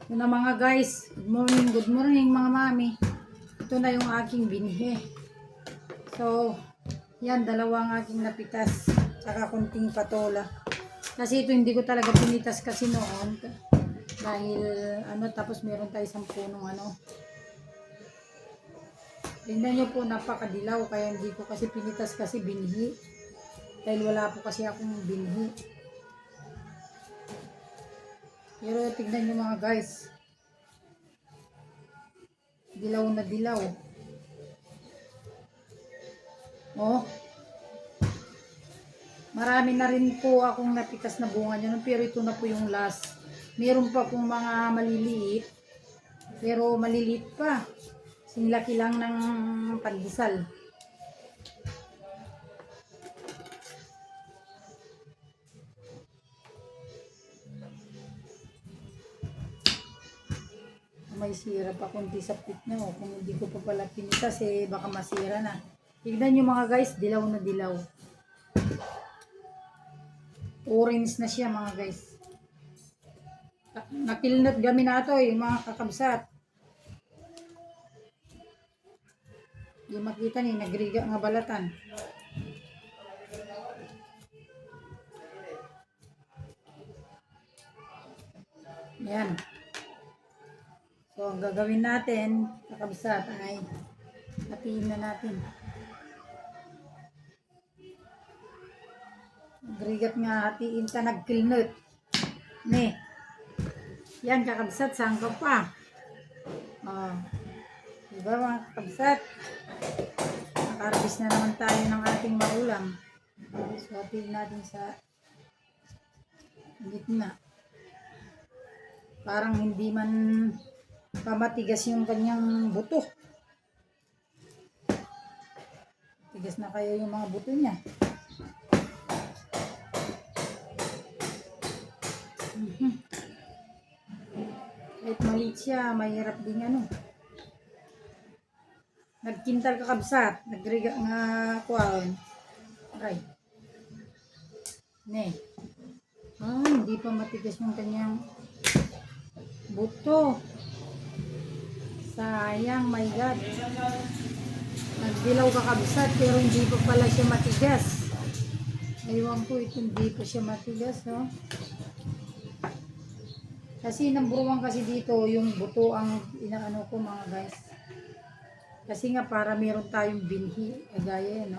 Yun na mga guys, good morning mga mami. Ito na yung aking binhi. So, yan, dalawa ang aking napitas. Tsaka kunting patola. Kasi ito hindi ko talaga pinitas kasi noon. Dahil, tapos meron tayo 10 punong Tingnan nyo po, napakadilaw. Kaya hindi ko kasi pinitas kasi binhi. Dahil wala po kasi akong binhi. Pero tignan nyo mga guys. Dilaw na dilaw. Oh. Marami na rin po akong napitas na bunga niya. Pero ito na po yung last. Meron pa pong mga maliliit. Pero maliliit pa. Sinlaki lang ng pandesal. May sira pa kundi sa pit nyo. Kung hindi ko pa pala pinitas baka masira na. Tignan nyo mga guys, dilaw na dilaw. Orange na siya mga guys. Nakilnot kami na ito mga kakabsat. Hindi makita ni, nagriga nga balatan. Yan. So, ang gagawin natin, kakabsat, ay hatiin na natin. Nagrigat nga, hatiin ka, nagkilnot. Ne. Yan, kakabsat, saan ka pa? Oh. Diba mga kakabsat? Nakarbis na naman tayo ng ating maulam. So, hatiin natin sa gitna. Parang hindi man pamatigas yung kanyang buto. Tigas na kayo yung mga buto niya. Kahit maliit siya, mahirap din Nagkintal kakabsat, nagriga nga kuwan. Aray. Ne. Hindi pa matigas yung kanyang buto. Sayang, my God. Nagdilaw kakabsat pero hindi pa pala siya matigas. Aywan ko, ito hindi pa siya matigas, Kasi number 1 kasi dito, yung buto ang inaano ko mga guys. Kasi nga para meron tayong binhi, gaya yan,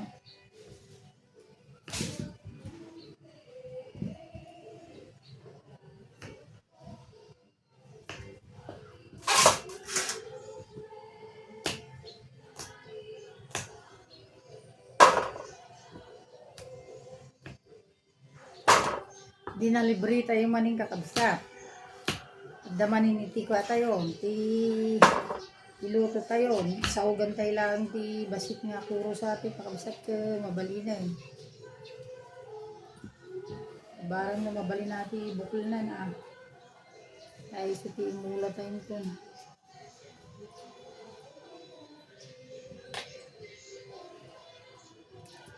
Dinalibre tayo maning kakabsat. Damanin iti ko tayo, iluto tayo, saugan tayo lang ti basit nga kuro sa atin, kakabsat ka, mabalinay. Barang na mabali natin, bukol na Ay, sa ti mula tayo nito.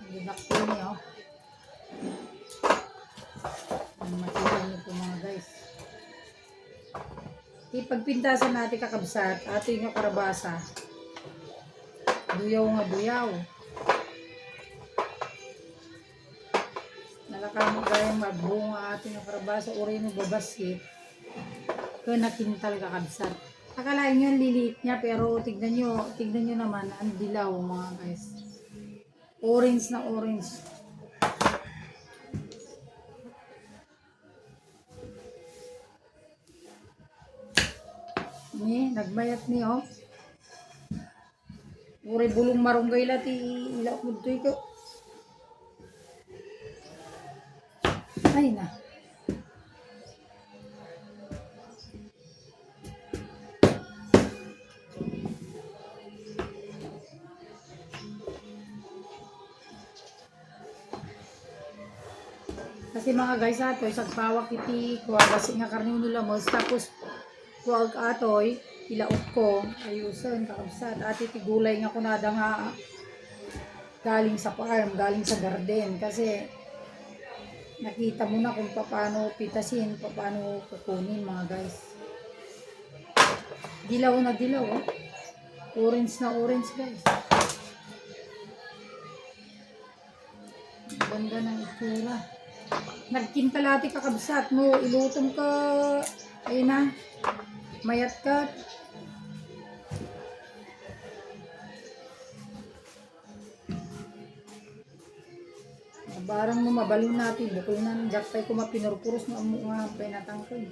Didakto niyo, Makita niyo po mga guys. Ipagpintasan natin kakabsat, ating yung karabasa. Duyaw nga duyaw. Nalakamo kayang magbunga ating yung karabasa, uri ng babasit. Kaya nakintal kakabsat. Akalain nyo liliit niya pero tignan nyo naman ang dilaw mga guys. Orange na orange. Nagmayat ni Uri bulong marunggay lati ilaw mo ito. Ay na. Kasi mga guys atoy sagpawak iti kuha kasi nga karne nila mo tapos kuwag atoy ilaot ko ayusan kakabsat at iti gulay nga kunada nga galing sa farm, galing sa garden kasi nakita mo na kung paano pitasin, paano kukunin mga guys. Dilaw na dilaw, oh. Orange na orange, guys. Ganda ng itsura. Nagkintalati ka kabsat mo. Ilutong ka. Ayun na. Mayat ka. Barang mo mabalon natin. Bukol na ng jakpay ko mapinurpuros na mga pinatangkod.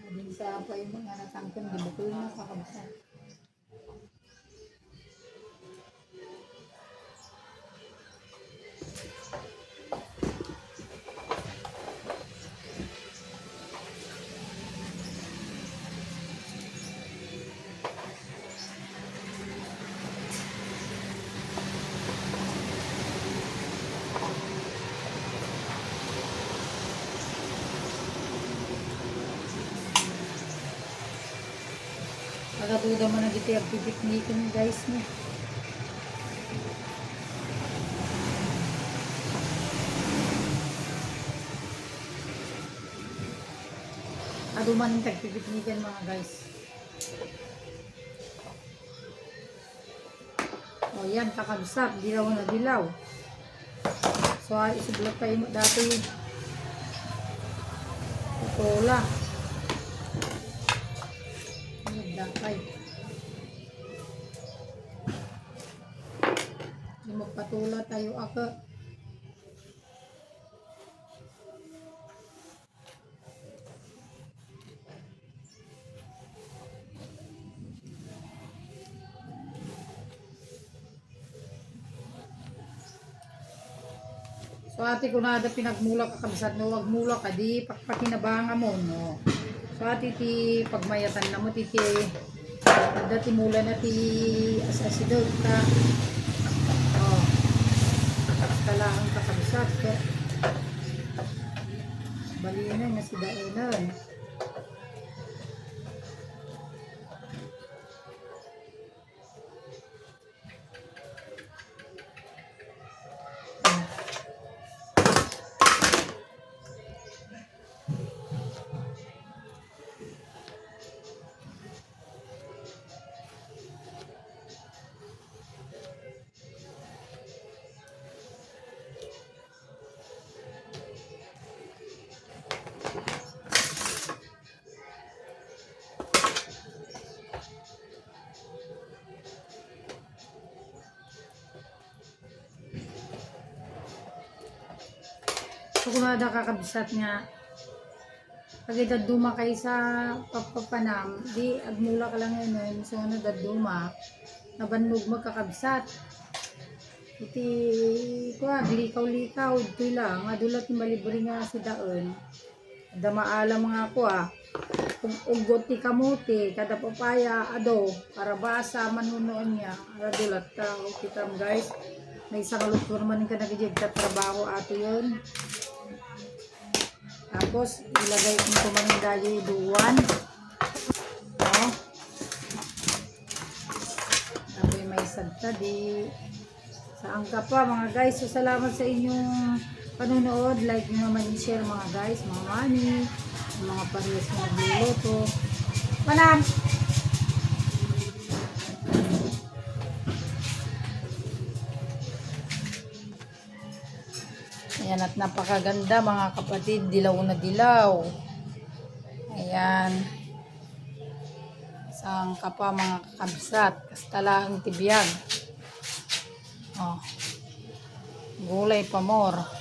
Mabinsa pa yung mga natangkod. Di bukol na kakabsat. Pagkatuda mo na dito yung pipiknikin, guys, no. Aduman yung tagpipiknikan, mga guys. O yan, kakabsat, dilaw na dilaw. So, isublot tayo dati patola. Dakay. Magpatula tayo ako. So ate ko na ada pinagmula ka kabsat no, wag mula ka di pakinabangan mo no. So ati ti pagmayatan na mo ti dati mula na ti asasidot ka. Oh. Kalaang kakabsat ka. Bali na nga si Daenan. So kung ada kakabsat nga pag duma kay sa papapanam di agmula ka lang yun so nadaduma nabannog magkakabsat iti kuha likaw-likaw ito lang adulat yung malibri nga si daon damaala mga kuha kung ugot ti kamuti kada papaya ado para basa manunoon niya adulat ka kita guys may isang alutur man ka nagigig ka trabaho ato yun. Tapos, ilagay ko kumandayo yung duwan. Oh. Tapos may sagta di. Saan ka pa mga guys. So, salamat sa inyong panunood. Like nyo naman i-share mga guys. Mga mani. Mga parehas na nagluluto. Panam! Ayan at napakaganda mga kapatid, dilaw na dilaw. Ayan. Saan ka pa mga kakabsat, kastalaang tibiyag. Oh. Gulay pa more.